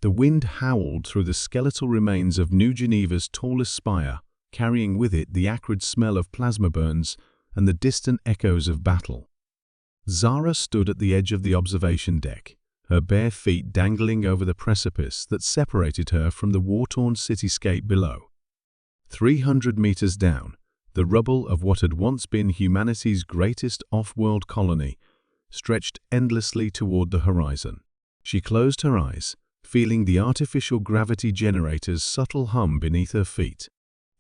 The wind howled through the skeletal remains of New Geneva's tallest spire, carrying with it the acrid smell of plasma burns and the distant echoes of battle. Zara stood at the edge of the observation deck, her bare feet dangling over the precipice that separated her from the war-torn cityscape below. 300 meters down, the rubble of what had once been humanity's greatest off-world colony stretched endlessly toward the horizon. She closed her eyes, feeling the artificial gravity generator's subtle hum beneath her feet.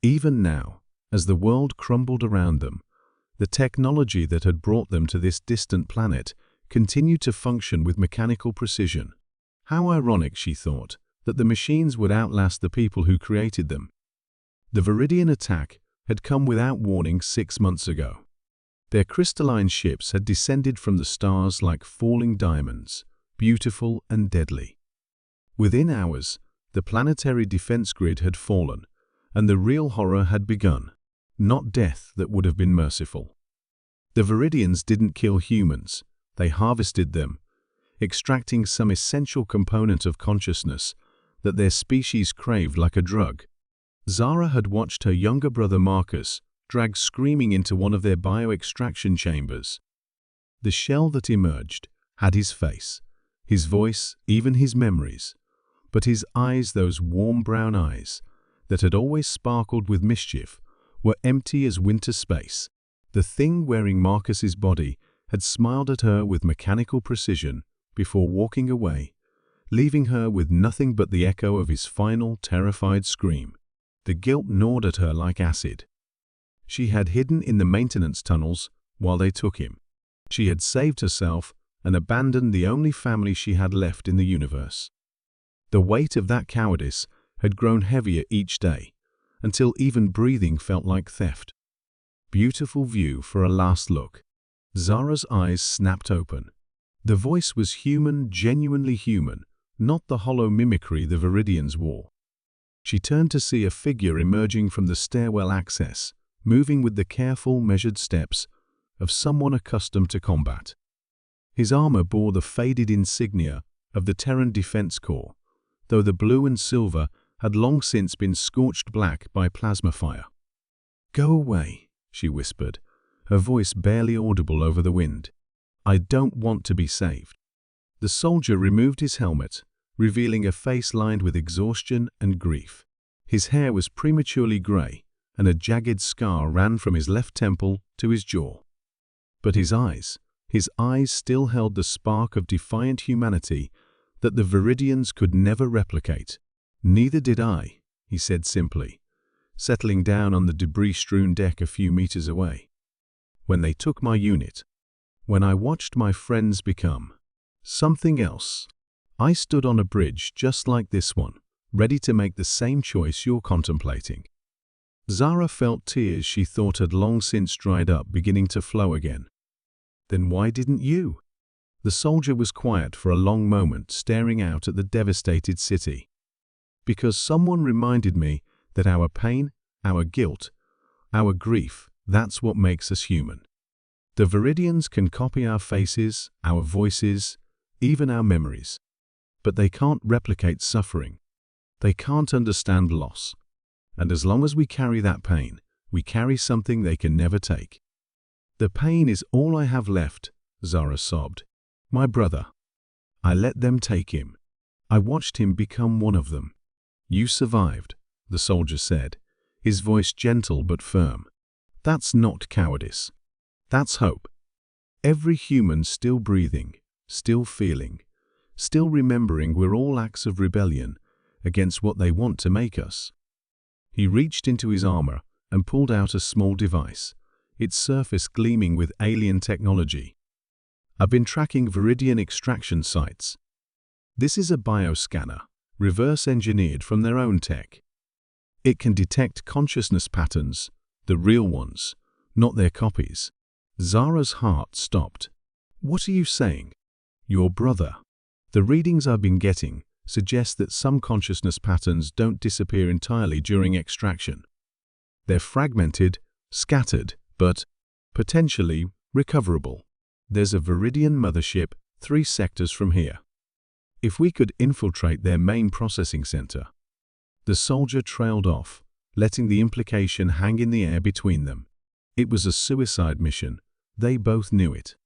Even now, as the world crumbled around them, the technology that had brought them to this distant planet continued to function with mechanical precision. How ironic, she thought, that the machines would outlast the people who created them. The Viridian attack had come without warning 6 months ago. Their crystalline ships had descended from the stars like falling diamonds, beautiful and deadly. Within hours, the planetary defense grid had fallen, and the real horror had begun, not death that would have been merciful. The Viridians didn't kill humans, they harvested them, extracting some essential component of consciousness that their species craved like a drug. Zara had watched her younger brother Marcus dragged screaming into one of their bio-extraction chambers. The shell that emerged had his face, his voice, even his memories, but his eyes, those warm brown eyes that had always sparkled with mischief, were empty as winter space. The thing wearing Marcus's body had smiled at her with mechanical precision before walking away, leaving her with nothing but the echo of his final, terrified scream. The guilt gnawed at her like acid. She had hidden in the maintenance tunnels while they took him. She had saved herself and abandoned the only family she had left in the universe. The weight of that cowardice had grown heavier each day, until even breathing felt like theft. Beautiful view for a last look. Zara's eyes snapped open. The voice was human, genuinely human, not the hollow mimicry the Viridians wore. She turned to see a figure emerging from the stairwell access, moving with the careful, measured steps of someone accustomed to combat. His armor bore the faded insignia of the Terran Defense Corps, though the blue and silver had long since been scorched black by plasma fire. "Go away," she whispered, her voice barely audible over the wind. "I don't want to be saved." The soldier removed his helmet, revealing a face lined with exhaustion and grief. His hair was prematurely gray, and a jagged scar ran from his left temple to his jaw. But his eyes still held the spark of defiant humanity that the Viridians could never replicate. "Neither did I," he said simply, settling down on the debris-strewn deck a few meters away. "When they took my unit, when I watched my friends become something else, I stood on a bridge just like this one, ready to make the same choice you're contemplating." Zara felt tears she thought had long since dried up beginning to flow again. "Then why didn't you?" The soldier was quiet for a long moment, staring out at the devastated city. "Because someone reminded me that our pain, our guilt, our grief, that's what makes us human. The Viridians can copy our faces, our voices, even our memories. But they can't replicate suffering. They can't understand loss. And as long as we carry that pain, we carry something they can never take." "The pain is all I have left," Zara sobbed. "My brother. I let them take him. I watched him become one of them." "You survived," the soldier said, his voice gentle but firm. "That's not cowardice. That's hope. Every human still breathing, still feeling, still remembering we're all acts of rebellion against what they want to make us." He reached into his armor and pulled out a small device, its surface gleaming with alien technology. "I've been tracking Viridian extraction sites. This is a bioscanner, reverse-engineered from their own tech. It can detect consciousness patterns, the real ones, not their copies." Zara's heart stopped. "What are you saying?" "Your brother. The readings I've been getting suggest that some consciousness patterns don't disappear entirely during extraction. They're fragmented, scattered, but potentially recoverable. There's a Viridian mothership 3 sectors from here. If we could infiltrate their main processing center. The soldier trailed off, letting the implication hang in the air between them. It was a suicide mission. They both knew it.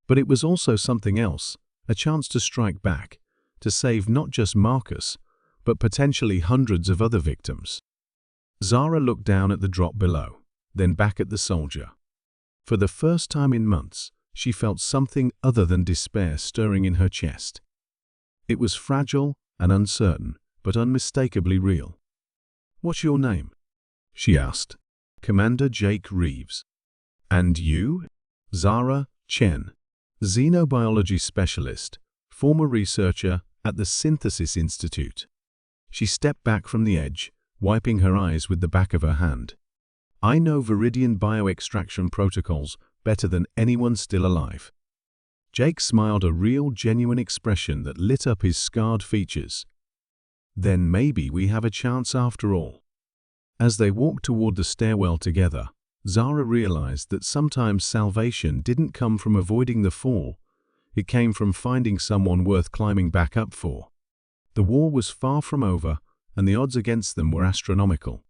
But it was also something else, a chance to strike back, to save not just Marcus, but potentially hundreds of other victims. Zara looked down at the drop below, then back at the soldier. For the first time in months, she felt something other than despair stirring in her chest. It was fragile and uncertain, but unmistakably real. "What's your name?" she asked. "Commander Jake Reeves." "And you?" "Zara Chen, xenobiology specialist, former researcher at the Synthesis Institute." She stepped back from the edge, wiping her eyes with the back of her hand. "I know Viridian bioextraction protocols better than anyone still alive." Jake smiled, a real, genuine expression that lit up his scarred features. "Then maybe we have a chance after all." As they walked toward the stairwell together, Zara realized that sometimes salvation didn't come from avoiding the fall. It came from finding someone worth climbing back up for. The war was far from over, and the odds against them were astronomical.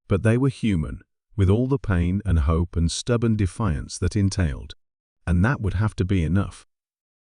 But they were human, with all the pain and hope and stubborn defiance that entailed. And that would have to be enough.